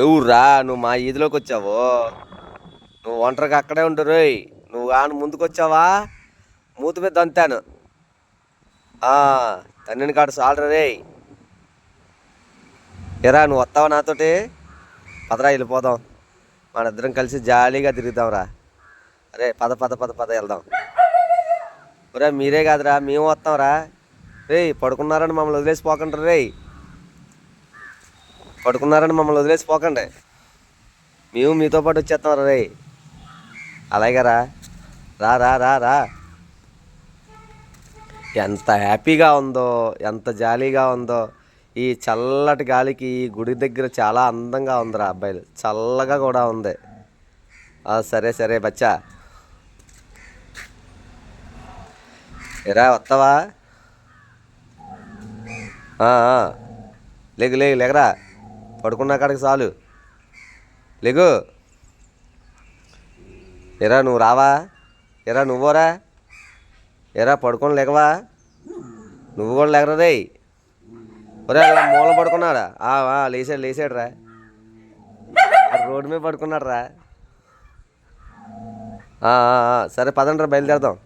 ఎవర్రా నువ్వు మా ఈదిలోకి వచ్చావు? నువ్వు ఒంటరిగా అక్కడే ఉండు రోయ్. నువ్వు కానీ ముందుకొచ్చావా మూతి మీద దంతాను. తన్నిని కాడు సాలరా రే. ఎరా నువ్వు వస్తావా నాతోటి? పదరా వెళ్ళిపోదాం, మన ఇద్దరం కలిసి జాలీగా తిరుగుదాంరా. అరే పద పద పద పద వెళ్దాం. ఒరే మీరే కాదురా మేము వస్తాంరా. రే పడుకున్నారని మమ్మల్ని వదిలేసిపోకండి రే. పడుకున్నారని మమ్మల్ని వదిలేసిపోకండి, మేము మీతో పాటు వచ్చేస్తాం రే. అలాగే రా రా రా రా రా. ఎంత హ్యాపీగా ఉందో, ఎంత జాలీగా ఉందో. ఈ చల్లటి గాలికి ఈ గుడి దగ్గర చాలా అందంగా ఉందిరా అబ్బాయిలు, చల్లగా కూడా ఉంది. సరే సరే బచ్చా, ఎరా వస్తావా? లేగు లేగు లేగరా, పడుకున్నా కాడికి చాలు లేగు. ఎరా నువ్వు రావా? ఎరా నువ్వోరా? ఎరా పడుకొని లేకవా? నువ్వు కూడా లేకరా రే. ఒరే అలా మూల పడుకున్నాడా? లేచాడు లేచాడు రా, రోడ్డు మీద పడుకున్నాడు రా. సరే పదండి రా బయలుదేరదాం.